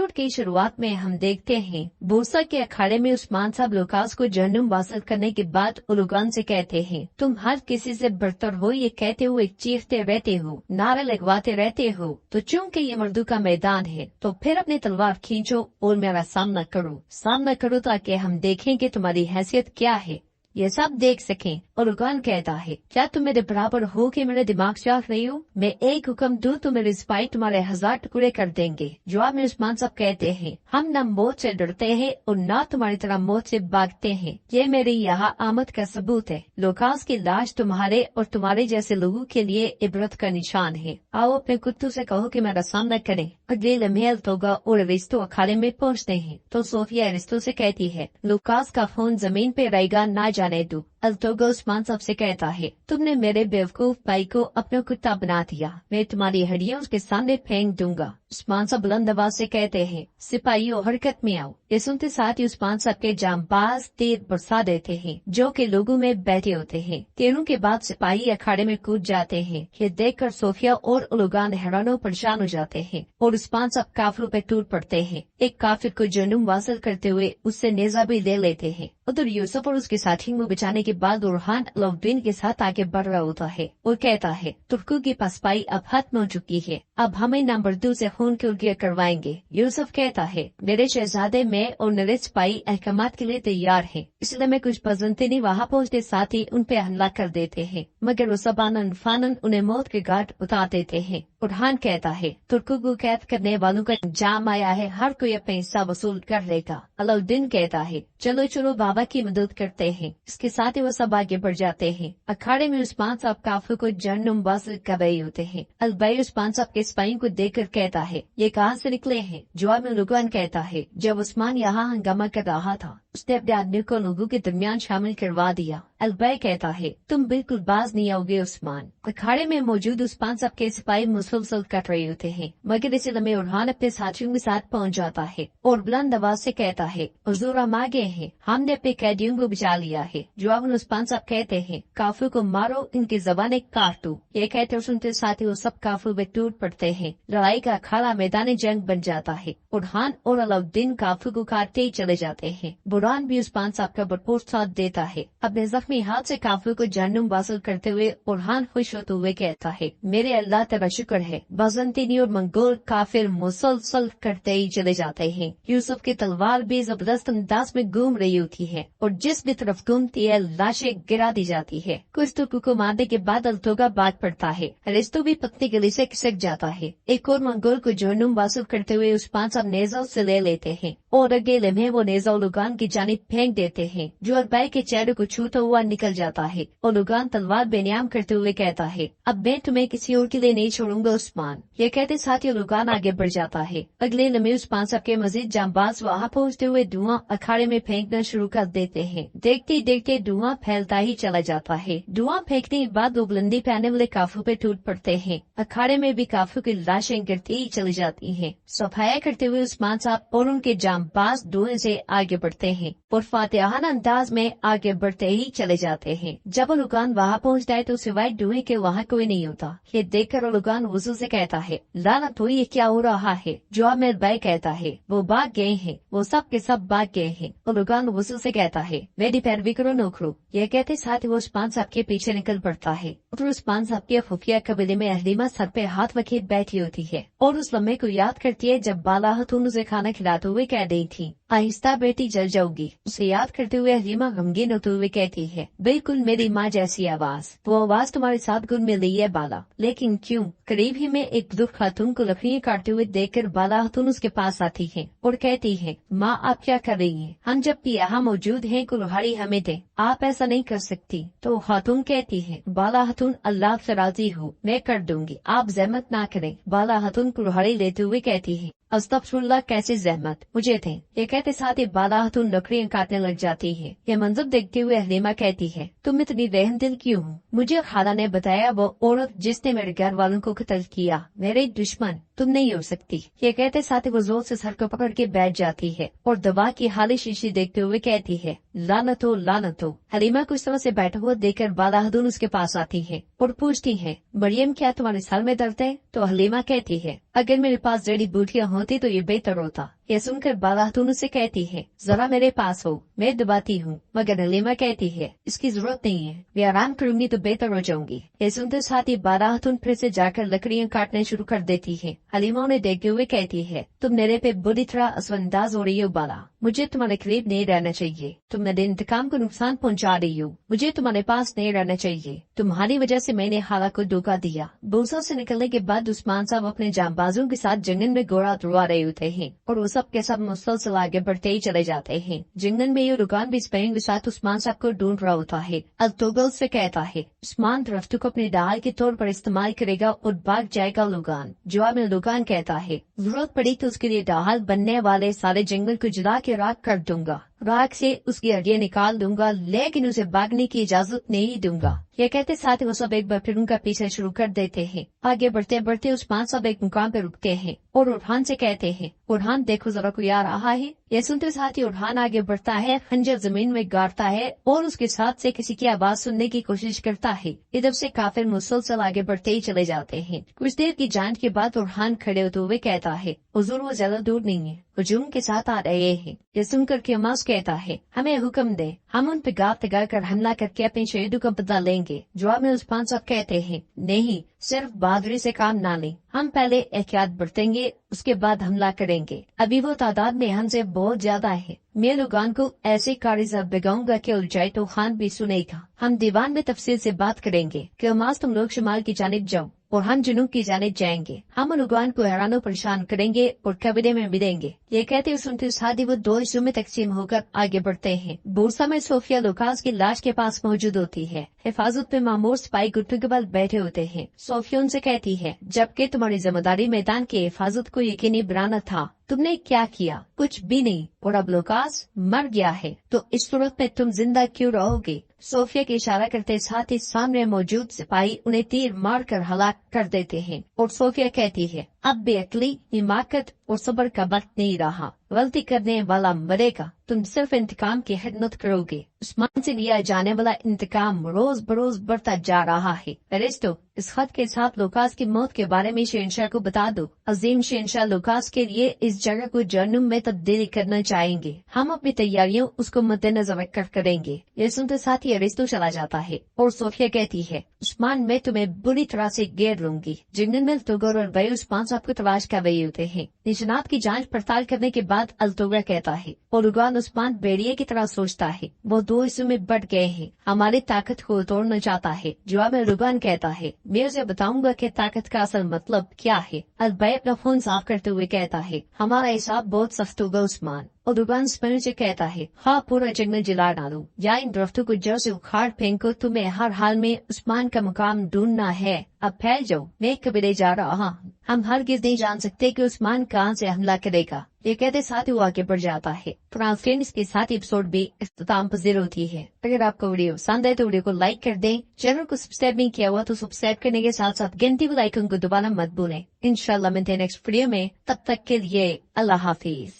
Episode की शुरुआत में हम देखते हैं बोसा के अखाड़े में उस्मान साहब लुकास को जहन्नुम वासल करने के बाद उलुगान से कहते हैं, तुम हर किसी से बरतर हो ये कहते हुए चीखते रहते हो, नारे लगवाते रहते हो, तो चूंकि ये मर्दों का मैदान है तो फिर अपनी तलवार खींचो और मेरा सामना करो ताकि हम देखें कि तुम्हारी हैसियत क्या है, ये सब देख सकें। और उलुगान कहता है, क्या तुम मेरे बराबर हो कि मेरे दिमाग चाह रही हो? मैं एक हुक्म दूं तो मेरे सिपाही तुम्हारे 1000 टुकड़े कर देंगे। जवाब में उस्मान साहब कहते हैं, हम न मौत से डरते हैं और न तुम्हारी तरह मौत से भागते हैं, ये मेरी यहाँ आमद का सबूत है। लुकास की लाश तुम्हारे और तुम्हारे जैसे लोगों के लिए इबरत का निशान है। आओ अपने कुत्तों से कहो कि मेरा सामना करें। अगले लम्हे अल्तोगा और अरिस्टो अखाड़े में पहुँचते हैं तो सोफिया अरिस्टो से कहती है, लुकास का फोन जमीन पे रहेगा, ना जाने दो। अल्तोगा उस्मान साहब से कहता है, तुमने मेरे बेवकूफ भाई को अपना कुत्ता बना दिया, मैं तुम्हारी हड्डियां उसके सामने फेंक दूंगा। उस्मान साहब बुलंद आवाज से कहते हैं, सिपाहियों हरकत में आओ। ये सुनते साथ ही उस्मान साहब के जांबाज तीर बरसा देते हैं जो कि लोगों में बैठे होते हैं। तीरों के बाद सिपाही अखाड़े में कूद जाते हैं। ये देखकर सोफिया और उलुगान हैरानो परेशान हो जाते हैं और उस्मान साहब काफिरों पे टूट पड़ते हैं। एक काफिर को जहन्नुम वासिल करते हुए उससे नेजा भी ले लेते हैं। उधर यूसुफ और उसके साथियों को बचाने के बाद बुरहान अलाउद्दीन के साथ आगे बढ़ रहा होता है और कहता है, तुर्कों की पसपाई अब खत्म हो चुकी है, अब हमें नंबर 2 से खून की उल्टियां करवाएंगे। यूसुफ कहता है, मेरे शहजादे में और मेरे सिपाही अहकामात के लिए तैयार हैं, इसलिए मैं कुछ बजंतनी वहाँ पहुँचते साथ ही उन पे हमला कर देते हैं, मगर वो सबानन फानन उन्हें मौत के घाट उतार देते हैं। बुरहान कहता है, तुर्कों को कैद करने वालों का इंजाम आया है, हर कोई अपना हिस्सा वसूल कर लेगा। अलाउद्दीन कहता है, चलो बाबा की मदद करते हैं। इसके साथ ही वो सब आगे बढ़ जाते हैं। अखाड़े में उस्मान साहब काफिर को जहन्नुम वासिल कर रहे होते हैं। अलबई उस्मान साहब के सिपाहियों को देखकर कहता है, ये कहाँ से निकले हैं? जवाब में उलुगान कहता है, जब उस्मान यहाँ हंगामा कर रहा था उसने अपने आदमी को लोगों के दरमियान शामिल करवा दिया। अलबई कहता है, तुम बिल्कुल बाज नहीं आओगे उस्मान। अखाड़े में मौजूद उस्मान साहब के सिपाही मुसलसल कट रहे होते हैं, मगर इसी लम्हे उरहान अपने साथियों के साथ पहुँच जाता है और बुलंद आवाज से कहता है, हुजूर हम आ गए हैं, हमने अपने कैदियों को बचा लिया है। जवाब में उस्मान साहब कहते हैं, काफिर को मारो, इनकी जबानें काटो। ये कहते सुनते साथ ही वो सब काफिर में टूट पड़ते हैं। लड़ाई का अखाड़ा मैदान जंग बन जाता है। बुरहान और अलाउद्दीन काफिर को काटते ही चले जाते हैं। बुरहान भी उस्मान साहब का भरपूर साथ देता है। अपने जख्मी हाथ से काफिर को जहन्नुम वासिल करते हुए बुरहान खुश होते हुए कहता है, मेरे अल्लाह तेरा शुक्र है। बजंतीनी और मंगोल काफिर मुसलसल करते ही चले जाते हैं। यूसुफ की तलवार भी जबरदस्त अंदाज में घूम रही होती है और जिस भी तरफ घूमती है लाशें गिरा दी जाती है। कुछ तुर्कों को मारने के बाद अल्तोगा भाग पड़ता है। अरिस्टो भी पतली गली से खिसक जाता है। एक और मंगोल को जहन्नुम वासिल करते हुए उस्मान साहब नेजा से ले लेते हैं और अगले लम्हे वो नेजा उलुगान की जानिब फेंक देते हैं, जो अलबई के चेहरे को छूता हुआ निकल जाता है। उलुगान तलवार बेनियाम करते हुए कहता है, अब मैं तुम्हें किसी और के लिए नहीं छोड़ूंगा उस्मान। ये कहते साथ ही उलुगान आगे बढ़ जाता है। अगले लम्हे उस्मान साहब के मजीद जांबाज वहाँ पहुँचते हुए धुआं अखाड़े में फेंकना शुरू कर देते हैं। देखते देखते धुआं फैलता ही चला जाता है। धुआं फेंकने के बाद वो बुलंदी पे आने वाले काफिर पे टूट पड़ते हैं। अखाड़े में भी काफिर की लाशें गिरती ही चली जाती हैं। सफाया करते हुए उस्मान साहब और उनके जांबाज धुएं से आगे बढ़ते हैं और फातिहाना अंदाज में आगे बढ़ते ही चले जाते हैं। जब उलुगान वहाँ पहुँच जाए तो सिवाय धुएं के वहाँ कोई नहीं होता। ये देखकर उलुगान वजू से कहता है, लानत हो, ये क्या हो रहा है? जवाब में अलबई कहता है, वो भाग गए हैं, वो सब के सब भाग गए हैं। उलुगान वजू से कहता है, मेरी पैरवी करो नौकरो। ये कहते साथ ही वो उस्मान साहब के पीछे निकल पड़ता है। उधर उस्मान साहब के खुफिया कबीले में हलीमा सर पे हाथ रखे बैठी होती है और उस लम्हे को याद करती है जब बाला हतून उसे खाना खिलाते हुए कह रही थी, आहिस्ता बेटी जल जाओगी। उसे याद करते हुए हलीमा गमगीन होते हुए कहती है, बिल्कुल मेरी माँ जैसी आवाज। वो आवाज तुम्हारे साथ गुन में ली है बाला, लेकिन क्यों? करीब ही में एक बुजुर्ग खातून को लकड़ियाँ काटते हुए देखकर बाला खातून उसके पास आती है और कहती है, माँ आप क्या कर रही हैं? हम जब भी यहाँ मौजूद हैं कुल्हाड़ी हमें दे, आप ऐसा नहीं कर सकती। तो खातून कहती है, बाला खातून अल्लाह से राजी हो, मैं कर दूंगी, आप जहमत ना करें। बाला खातून कुल्हाड़ी लेते हुए कहती है, अस्तगफिरुल्लाह, कैसी जहमत, मुझे थे। ये कहते साथ ही बाला खातून लकड़ियाँ काटने लग जाती है। यह मंजर देखते हुए हलीमा कहती है, तुम इतनी रहम दिल क्यों हो? मुझे खाला ने बताया वो औरत जिसने मेरे घर वालों को कत्ल किया मेरे दुश्मन तुम नहीं उड़ सकती। ये कहते साथ ही वो जोर से सर को पकड़ के बैठ जाती है और दबा की खाली शीशी देखते हुए कहती है, लानत हो लानत हो। हलीमा कुछ समय से बैठा हुआ देखकर बालाहदून उसके पास आती है और पूछती है, मरियम क्या तुम्हारे सर में दर्द है? तो हलीमा कहती है, अगर मेरे पास जड़ी बूटियाँ होती तो ये बेहतर होता। यह सुनकर बालाहदून उससे कहती है, जरा मेरे पास हो, मैं दबाती हूँ। मगर हलीमा कहती है, इसकी जरूरत नहीं है, मैं आराम करूंगी तो बेहतर हो जाऊंगी। यह सुनते साथ ही बालाहदून फिर से जाकर लकड़ियाँ काटने शुरू कर देती है। हलीमा उन्हें देखते हुए कहती है, तुम मेरे पे बुरी तरह असरअंदाज हो रही हो बाला, मुझे तुम्हारे करीब नहीं रहना चाहिए। तुम मेरे इंतकाम को नुकसान पहुँचा रही हो, मुझे तुम्हारे पास नहीं रहना चाहिए। तुम्हारी वजह से मैंने हाला को धोखा दिया। बोसा से निकलने के बाद उस्मान साहब अपने जांबाजों के साथ जंगल में घोड़ा दौड़ा रहे होते हैं और वो सब के सब मुसलसल आगे बढ़ते ही चले जाते हैं। जंगल में ये रुकान भी स्पेन के साथ उस्मान साहब को ढूंढ रहा होता है। अल्तोगल से कहता है, उस्मान दरख्तों को अपने ढाल के तौर पर इस्तेमाल करेगा और भाग जाएगा लुगान। जवाब में लुगान कहता है, जरूरत पड़ी तो उसके लिए ढाल बनने वाले सारे जंगल को जला के राख कर दूंगा, राख से उसकी हड्डियां निकाल दूंगा, लेकिन उसे भागने की इजाजत नहीं दूंगा। ये कहते साथ ही वो सब एक बार फिर उनका पीछा शुरू कर देते हैं। आगे बढ़ते बढ़ते उस्मान साहब एक मुकाम पे रुकते हैं और उरहान से कहते हैं, उरहान देखो जरा कोई आ रहा है। यह सुनते साथ ही उरहान आगे बढ़ता है, खंजर जमीन में गाड़ता है और उसके साथ से किसी की आवाज सुनने की कोशिश करता है। इधर से काफिर मुसलसल आगे बढ़ते ही चले जाते हैं। कुछ देर की जांच के बाद उरहान खड़े होते हुए कहता है, हुजूर वो ज्यादा दूर नहीं है, हुजूम के साथ आ रहे हैं। यह सुनकर कियामास कहता है, हमें हुक्म दे, हम उन पे गात लगा कर हमला करके अपने शहीदों का बदला लेंगे। जवाब में उस्मान साहब कहते हैं, नहीं, सिर्फ बहादुरी से काम ना लें, हम पहले एहतियात बरतेंगे, उसके बाद हमला करेंगे। अभी वो तादाद में हमसे बहुत ज्यादा है। मैं लुगान को ऐसे कारिज़ बिगाऊंगा कि उलझाए तो खान भी सुनेगा। हम दीवान में तफसील से बात करेंगे कि अमास तुम लोग शुमाल की जानिब जाओ और हम जुनूब की जानिब जाएंगे। हम लुगान को हैरानो परेशान करेंगे और कबीले में मिलेंगे। ये कहते सुनते साथ ही वो दो हिस्सों में तकसीम होकर आगे बढ़ते हैं। बोरसा में सोफिया लुकास की लाश के पास मौजूद होती है। हिफाजत पे मामूर सिपाही घुटनों के बल बैठे होते हैं। सोफिया उनसे कहती है, जबकि तुम्हारी जिम्मेदारी मैदान की हिफाजत को यकीनी बनाना था, तुमने क्या किया? कुछ भी नहीं। और अब लुकास मर गया है, तो इस सूरत में तुम जिंदा क्यों रहोगे? सोफिया के इशारा करते साथ ही सामने मौजूद सिपाही उन्हें तीर मार कर हलाक कर देते हैं। और सोफिया कहती है, अब बेअक्ली, हिमाकत और सब्र का वक्त नहीं रहा, गलती करने वाला मरेगा, तुम सिर्फ इंतकाम की खिदमत करोगे। उस्मान से लिया जाने वाला इंतकाम रोज बरोज बढ़ता जा रहा है। अरिस्टो, इस खत के साथ लुकास की मौत के बारे में शहंशाह को बता दो। अजीम शहंशाह लुकास के लिए इस जगह को जहन्नुम में तब्दील करना चाहेंगे। हम अपनी तैयारियों उसको मद्देनजर रखकर करेंगे। ये सुनते साथ ही अरिस्टो चला जाता है और सोफिया कहती है, उस्मान, मैं तुम्हें बुरी तरह से घेर लूंगी। जंगल में अल्तोगर और भाई उस्मान साहब को तलाश कर रहे होते हैं। निशानात की जांच पड़ताल करने के बाद अल्तोगर कहता है, और उगान उस्मान बेड़िए की तरह सोचता है, वो दो हिस्सों में बढ़ गए हैं, हमारी ताकत को तोड़ना चाहता है। जवाब में रुगान कहता है, मैं उसे बताऊंगा कि ताकत का असल मतलब क्या है। अलबई अपना फोन साफ करते हुए कहता है, हमारा हिसाब बहुत सख्त होगा उस्मान। और दुकान स्पेन से कहता है, हाँ, पूरा जंगल जला डालो या इन दरख्तों को जड़ से उखाड़ फेंको, तुम्हें हर हाल में उस्मान का मुकाम ढूंढना है। अब फैल जाओ, मैं कबीले जा रहा हूँ। हम हरगिज़ नहीं जान सकते कि उस्मान कहाँ से हमला करेगा। ये कहते साथ ही वो आगे बढ़ जाता है। फ्रेंड्स, के साथ एपिसोड भी इख्तिताम पजीर होती है। अगर आपको वीडियो पसंद है तो वीडियो को लाइक कर दें। चैनल को सब्सक्राइब नहीं किया हुआ तो सब्सक्राइब करने के साथ साथ घंटी वाले आइकन को दबाना मत भूलें। इंशाल्लाह मिलते हैं नेक्स्ट वीडियो में, तब तक के लिए अल्लाह हाफिज।